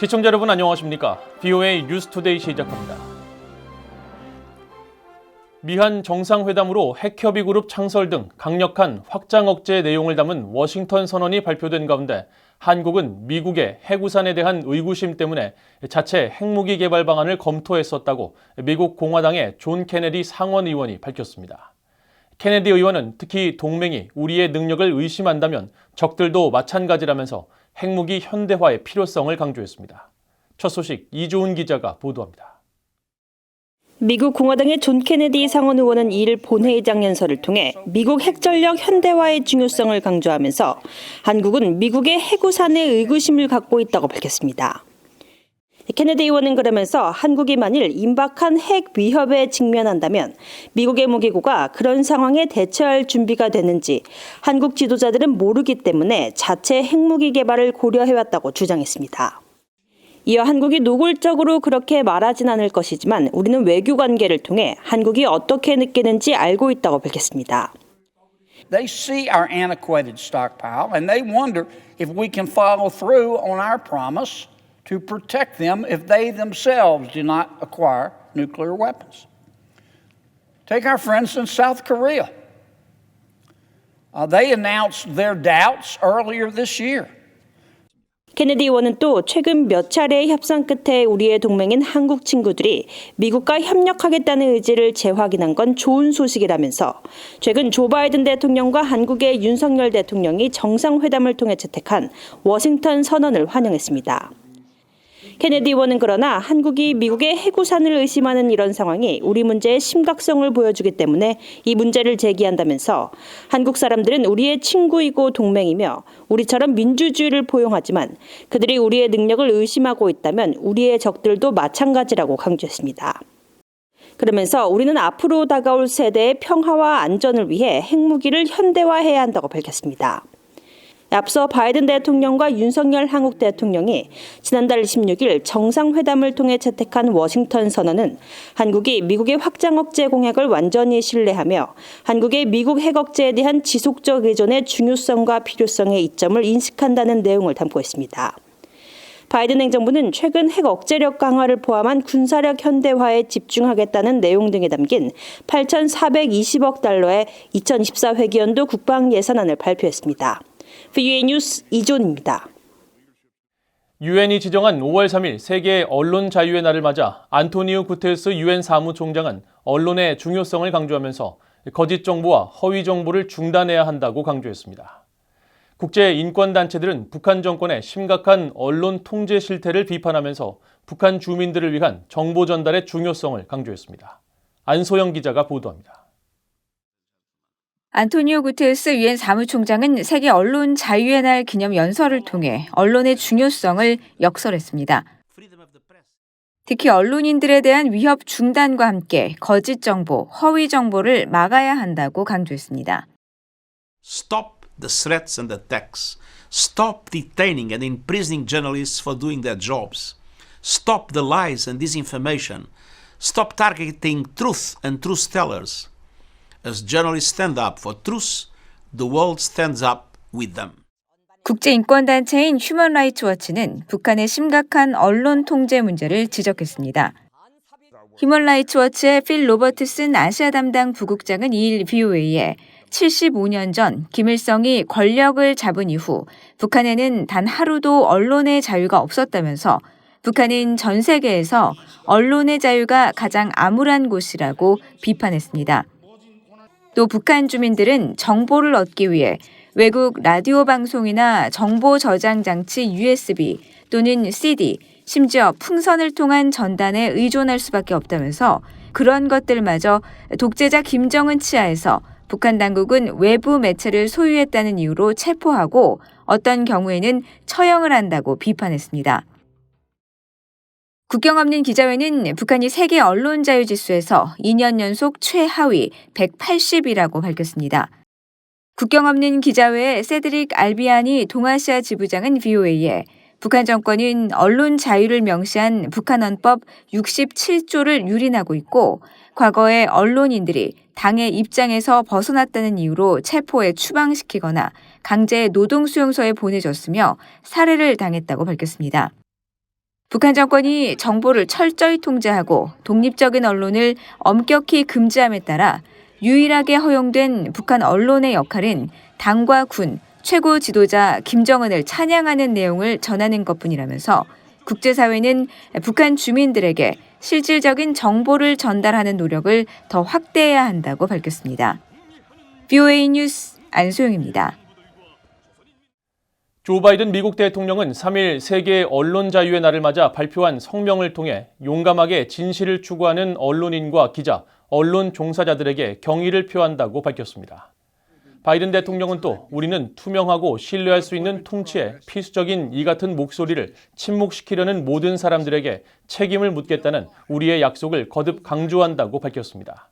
시청자 여러분 안녕하십니까? BOA 뉴스투데이 시작합니다. 미한 정상회담으로 핵협의 그룹 창설 등 강력한 확장 억제 내용을 담은 워싱턴 선언이 발표된 가운데 한국은 미국의 핵우산에 대한 의구심 때문에 자체 핵무기 개발 방안을 검토했었다고 미국 공화당의 존 케네디 상원 의원이 밝혔습니다. 케네디 의원은 특히 동맹이 우리의 능력을 의심한다면 적들도 마찬가지라면서 핵무기 현대화의 필요성을 강조했습니다. 첫 소식 이조은 기자가 보도합니다. 미국 공화당의 존 케네디 상원 의원은 2일 본회의장 연설을 통해 미국 핵전력 현대화의 중요성을 강조하면서 한국은 미국의 핵우산에 의구심을 갖고 있다고 밝혔습니다. 케네디 의원은 그러면서 한국이 만일 임박한 핵 위협에 직면한다면 미국의 무기고가 그런 상황에 대처할 준비가 되는지 한국 지도자들은 모르기 때문에 자체 핵무기 개발을 고려해왔다고 주장했습니다. 이어 한국이 노골적으로 그렇게 말하진 않을 것이지만 우리는 외교 관계를 통해 한국이 어떻게 느끼는지 알고 있다고 밝혔습니다. They see our antiquated stockpile and they wonder if we can follow through on our promise to protect them if they themselves do not acquire nuclear weapons. Take our friends in South Korea. They announced their doubts earlier this year. 케네디 의원은 또 최근 몇 차례의 협상 끝에 우리의 동맹인 한국 친구들이 미국과 협력하겠다는 의지를 재확인한 건 좋은 소식이라면서 최근 조 바이든 대통령과 한국의 윤석열 대통령이 정상회담을 통해 채택한 워싱턴 선언을 환영했습니다. 케네디 의원은 그러나 한국이 미국의 핵우산을 의심하는 이런 상황이 우리 문제의 심각성을 보여주기 때문에 이 문제를 제기한다면서 한국 사람들은 우리의 친구이고 동맹이며 우리처럼 민주주의를 포용하지만 그들이 우리의 능력을 의심하고 있다면 우리의 적들도 마찬가지라고 강조했습니다. 그러면서 우리는 앞으로 다가올 세대의 평화와 안전을 위해 핵무기를 현대화해야 한다고 밝혔습니다. 앞서 바이든 대통령과 윤석열 한국 대통령이 지난달 26일 정상회담을 통해 채택한 워싱턴 선언은 한국이 미국의 확장 억제 공약을 완전히 신뢰하며 한국의 미국 핵 억제에 대한 지속적 의존의 중요성과 필요성의 이점을 인식한다는 내용을 담고 있습니다. 바이든 행정부는 최근 핵 억제력 강화를 포함한 군사력 현대화에 집중하겠다는 내용 등이 담긴 8,420억 달러의 2024 회기연도 국방 예산안을 발표했습니다. BOA 뉴스 이존입니다. 유엔이 지정한 5월 3일 세계 언론 자유의 날을 맞아 안토니오 구테르스 유엔 사무총장은 언론의 중요성을 강조하면서 거짓 정보와 허위 정보를 중단해야 한다고 강조했습니다. 국제 인권단체들은 북한 정권의 심각한 언론 통제 실태를 비판하면서 북한 주민들을 위한 정보 전달의 중요성을 강조했습니다. 안소영 기자가 보도합니다. 안토니오 구테르스 유엔 사무총장은 세계 언론 자유의 날 기념 연설을 통해 언론의 중요성을 역설했습니다. 특히 언론인들에 대한 위협 중단과 함께 거짓 정보, 허위 정보를 막아야 한다고 강조했습니다. Stop the threats and attacks. Stop detaining and imprisoning journalists for doing their jobs. Stop the lies and disinformation. Stop targeting truth and truth tellers. As journalists stand up for truth, the world stands up with them. 국제인권단체인 휴먼 라이츠 워치는 북한의 심각한 언론 통제 문제를 지적했습니다. 휴먼 라이츠 워치의 필 로버트슨 아시아 담당 부국장은 2일 BOA에 75년 전 김일성이 권력을 잡은 이후 북한에는 단 하루도 언론의 자유가 없었다면서 북한은 전 세계에서 언론의 자유가 가장 암울한 곳이라고 비판했습니다. 또 북한 주민들은 정보를 얻기 위해 외국 라디오 방송이나 정보 저장 장치 USB 또는 CD, 심지어 풍선을 통한 전단에 의존할 수밖에 없다면서 그런 것들마저 독재자 김정은 치하에서 북한 당국은 외부 매체를 소유했다는 이유로 체포하고 어떤 경우에는 처형을 한다고 비판했습니다. 국경 없는 기자회는 북한이 세계 언론 자유 지수에서 2년 연속 최하위 180이라고 밝혔습니다. 국경 없는 기자회의 세드릭 알비아니 동아시아 지부장은 BOA에 북한 정권은 언론 자유를 명시한 북한 헌법 67조를 유린하고 있고 과거에 언론인들이 당의 입장에서 벗어났다는 이유로 체포에 추방시키거나 강제 노동수용소에 보내졌으며 살해를 당했다고 밝혔습니다. 북한 정권이 정보를 철저히 통제하고 독립적인 언론을 엄격히 금지함에 따라 유일하게 허용된 북한 언론의 역할은 당과 군, 최고 지도자 김정은을 찬양하는 내용을 전하는 것뿐이라면서 국제사회는 북한 주민들에게 실질적인 정보를 전달하는 노력을 더 확대해야 한다고 밝혔습니다. VOA 뉴스 안소영입니다. 조 바이든 미국 대통령은 3일 세계 언론 자유의 날을 맞아 발표한 성명을 통해 용감하게 진실을 추구하는 언론인과 기자, 언론 종사자들에게 경의를 표한다고 밝혔습니다. 바이든 대통령은 또 우리는 투명하고 신뢰할 수 있는 통치에 필수적인 이 같은 목소리를 침묵시키려는 모든 사람들에게 책임을 묻겠다는 우리의 약속을 거듭 강조한다고 밝혔습니다.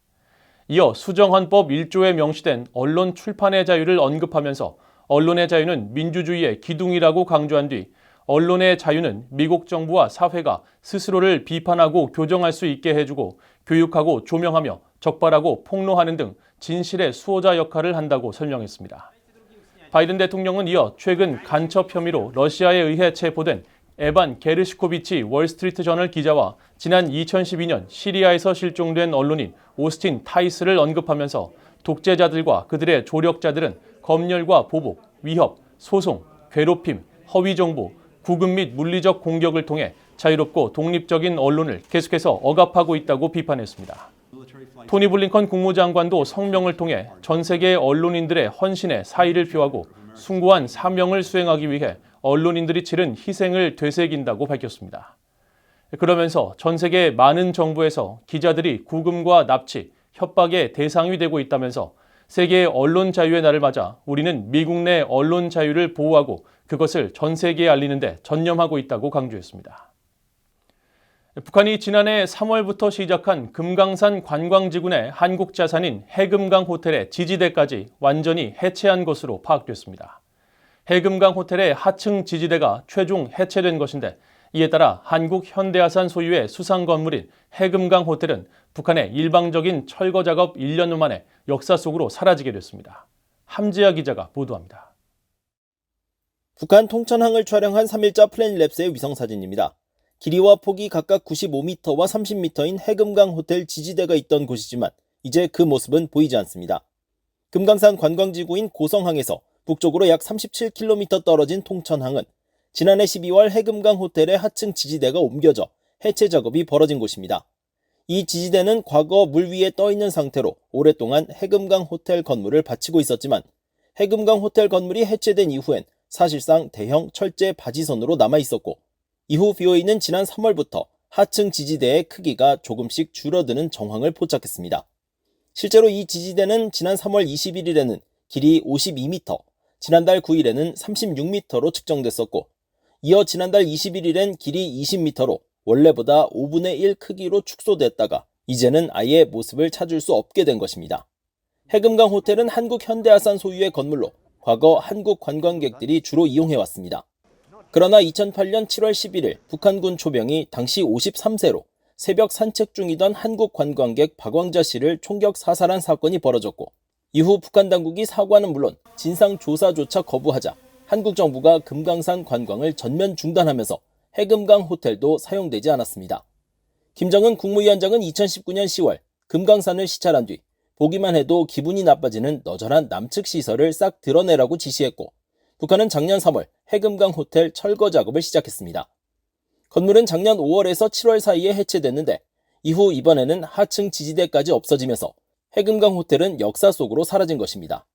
이어 수정헌법 1조에 명시된 언론 출판의 자유를 언급하면서 언론의 자유는 민주주의의 기둥이라고 강조한 뒤 언론의 자유는 미국 정부와 사회가 스스로를 비판하고 교정할 수 있게 해주고 교육하고 조명하며 적발하고 폭로하는 등 진실의 수호자 역할을 한다고 설명했습니다. 바이든 대통령은 이어 최근 간첩 혐의로 러시아에 의해 체포된 에반 게르시코비치 월스트리트 저널 기자와 지난 2012년 시리아에서 실종된 언론인 오스틴 타이스를 언급하면서 독재자들과 그들의 조력자들은 검열과 보복, 위협, 소송, 괴롭힘, 허위 정보, 구금 및 물리적 공격을 통해 자유롭고 독립적인 언론을 계속해서 억압하고 있다고 비판했습니다. 토니 블링컨 국무장관도 성명을 통해 전 세계 언론인들의 헌신에 사의를 표하고 숭고한 사명을 수행하기 위해 언론인들이 치른 희생을 되새긴다고 밝혔습니다. 그러면서 전 세계 많은 정부에서 기자들이 구금과 납치, 협박의 대상이 되고 있다면서 세계 언론 자유의 날을 맞아 우리는 미국 내 언론 자유를 보호하고 그것을 전 세계에 알리는 데 전념하고 있다고 강조했습니다. 북한이 지난해 3월부터 시작한 금강산 관광지구 내 한국 자산인 해금강 호텔의 지지대까지 완전히 해체한 것으로 파악됐습니다. 해금강 호텔의 하층 지지대가 최종 해체된 것인데 이에 따라 한국 현대아산 소유의 수상 건물인 해금강 호텔은 북한의 일방적인 철거 작업 1년 만에 역사 속으로 사라지게 됐습니다. 함지아 기자가 보도합니다. 북한 통천항을 촬영한 3일자 플래닛랩스의 위성사진입니다. 길이와 폭이 각각 95m와 30m인 해금강 호텔 지지대가 있던 곳이지만 이제 그 모습은 보이지 않습니다. 금강산 관광지구인 고성항에서 북쪽으로 약 37km 떨어진 통천항은 지난해 12월 해금강 호텔의 하층 지지대가 옮겨져 해체 작업이 벌어진 곳입니다. 이 지지대는 과거 물 위에 떠 있는 상태로 오랫동안 해금강 호텔 건물을 바치고 있었지만 해금강 호텔 건물이 해체된 이후엔 사실상 대형 철제 바지선으로 남아 있었고 이후 BOA는 지난 3월부터 하층 지지대의 크기가 조금씩 줄어드는 정황을 포착했습니다. 실제로 이 지지대는 지난 3월 21일에는 길이 52m, 지난달 9일에는 36m로 측정됐었고 이어 지난달 21일엔 길이 20m로 원래보다 5분의 1 크기로 축소됐다가 이제는 아예 모습을 찾을 수 없게 된 것입니다. 해금강 호텔은 한국 현대아산 소유의 건물로 과거 한국 관광객들이 주로 이용해왔습니다. 그러나 2008년 7월 11일 북한군 초병이 당시 53세로 새벽 산책 중이던 한국 관광객 박왕자 씨를 총격 사살한 사건이 벌어졌고 이후 북한 당국이 사과는 물론 진상조사조차 거부하자 한국 정부가 금강산 관광을 전면 중단하면서 해금강 호텔도 사용되지 않았습니다. 김정은 국무위원장은 2019년 10월 금강산을 시찰한 뒤 보기만 해도 기분이 나빠지는 너절한 남측 시설을 싹 드러내라고 지시했고 북한은 작년 3월 해금강 호텔 철거 작업을 시작했습니다. 건물은 작년 5월에서 7월 사이에 해체됐는데 이후 이번에는 하층 지지대까지 없어지면서 해금강 호텔은 역사 속으로 사라진 것입니다.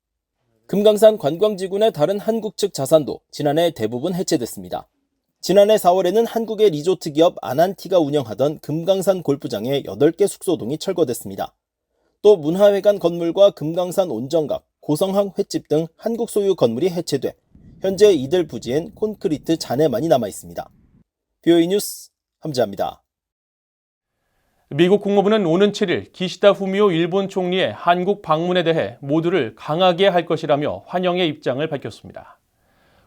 금강산 관광지구 내 다른 한국 측 자산도 지난해 대부분 해체됐습니다. 지난해 4월에는 한국의 리조트 기업 아난티가 운영하던 금강산 골프장의 8개 숙소동이 철거됐습니다. 또 문화회관 건물과 금강산 온정각, 고성항 횟집 등 한국 소유 건물이 해체돼 현재 이들 부지엔 콘크리트 잔해만이 남아 있습니다. BOA 뉴스 함지아입니다. 미국 국무부는 오는 7일 기시다 후미오 일본 총리의 한국 방문에 대해 모두를 강하게 할 것이라며 환영의 입장을 밝혔습니다.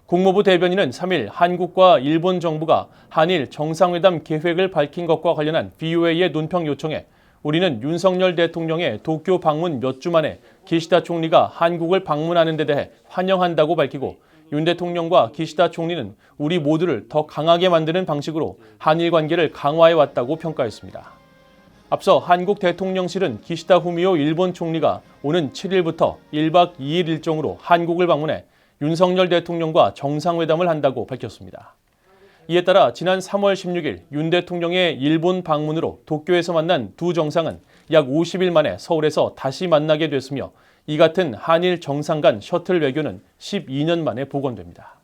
국무부 대변인은 3일 한국과 일본 정부가 한일 정상회담 계획을 밝힌 것과 관련한 BOA의 논평 요청에 우리는 윤석열 대통령의 도쿄 방문 몇 주 만에 기시다 총리가 한국을 방문하는 데 대해 환영한다고 밝히고 윤 대통령과 기시다 총리는 우리 모두를 더 강하게 만드는 방식으로 한일 관계를 강화해 왔다고 평가했습니다. 앞서 한국 대통령실은 기시다 후미오 일본 총리가 오는 7일부터 1박 2일 일정으로 한국을 방문해 윤석열 대통령과 정상회담을 한다고 밝혔습니다. 이에 따라 지난 3월 16일 윤 대통령의 일본 방문으로 도쿄에서 만난 두 정상은 약 50일 만에 서울에서 다시 만나게 됐으며 이 같은 한일 정상 간 셔틀 외교는 12년 만에 복원됩니다.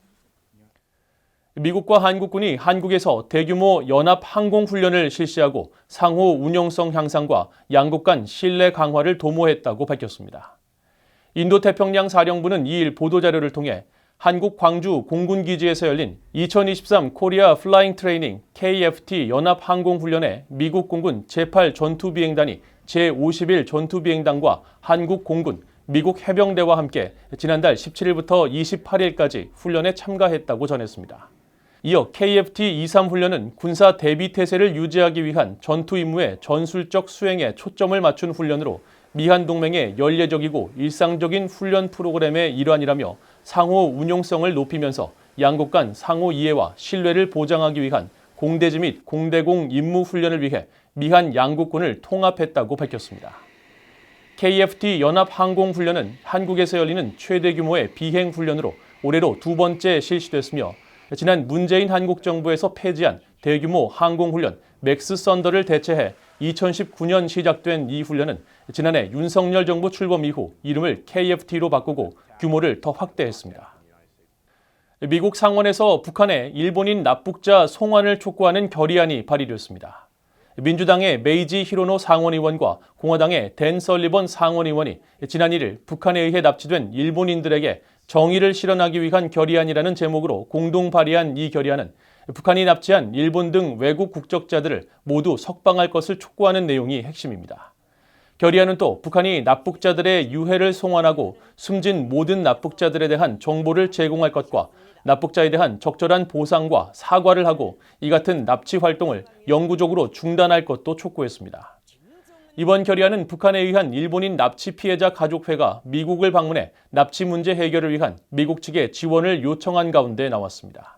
미국과 한국군이 한국에서 대규모 연합 항공훈련을 실시하고 상호 운용성 향상과 양국 간 신뢰 강화를 도모했다고 밝혔습니다. 인도태평양 사령부는 2일 보도자료를 통해 한국 광주 공군기지에서 열린 2023 코리아 플라잉 트레이닝 KFT 연합항공훈련에 미국 공군 제8 전투비행단이 제51 전투비행단과 한국 공군, 미국 해병대와 함께 지난달 17일부터 28일까지 훈련에 참가했다고 전했습니다. 이어 KFT-23 훈련은 군사 대비태세를 유지하기 위한 전투 임무의 전술적 수행에 초점을 맞춘 훈련으로 미한 동맹의 연례적이고 일상적인 훈련 프로그램의 일환이라며 상호 운용성을 높이면서 양국 간 상호 이해와 신뢰를 보장하기 위한 공대지 및 공대공 임무 훈련을 위해 미한 양국군을 통합했다고 밝혔습니다. KFT 연합항공훈련은 한국에서 열리는 최대 규모의 비행훈련으로 올해로 두 번째 실시됐으며 지난 문재인 한국 정부에서 폐지한 대규모 항공훈련 맥스 썬더를 대체해 2019년 시작된 이 훈련은 지난해 윤석열 정부 출범 이후 이름을 KFT로 바꾸고 규모를 더 확대했습니다. 미국 상원에서 북한의 일본인 납북자 송환을 촉구하는 결의안이 발의됐습니다. 민주당의 메이지 히로노 상원의원과 공화당의 댄 설리번 상원의원이 지난 1일 북한에 의해 납치된 일본인들에게 정의를 실현하기 위한 결의안이라는 제목으로 공동 발의한 이 결의안은 북한이 납치한 일본 등 외국 국적자들을 모두 석방할 것을 촉구하는 내용이 핵심입니다. 결의안은 또 북한이 납북자들의 유해를 송환하고 숨진 모든 납북자들에 대한 정보를 제공할 것과 납북자에 대한 적절한 보상과 사과를 하고 이 같은 납치 활동을 영구적으로 중단할 것도 촉구했습니다. 이번 결의안은 북한에 의한 일본인 납치 피해자 가족회가 미국을 방문해 납치 문제 해결을 위한 미국 측의 지원을 요청한 가운데 나왔습니다.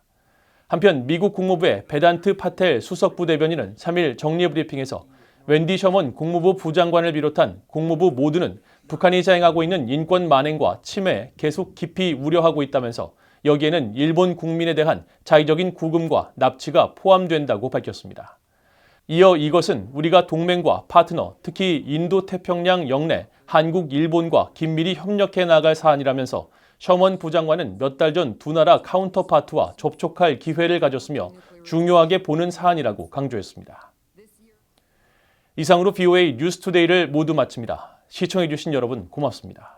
한편 미국 국무부의 베단트 파텔 수석부 대변인은 3일 정례브리핑에서 웬디 셔먼 국무부 부장관을 비롯한 국무부 모두는 북한이 자행하고 있는 인권 만행과 침해 계속 깊이 우려하고 있다면서 여기에는 일본 국민에 대한 자의적인 구금과 납치가 포함된다고 밝혔습니다. 이어 이것은 우리가 동맹과 파트너, 특히 인도태평양 영내 한국, 일본과 긴밀히 협력해 나갈 사안이라면서 셔먼 부장관은 몇 달 전 두 나라 카운터파트와 접촉할 기회를 가졌으며 중요하게 보는 사안이라고 강조했습니다. 이상으로 BOA 뉴스투데이를 모두 마칩니다. 시청해주신 여러분 고맙습니다.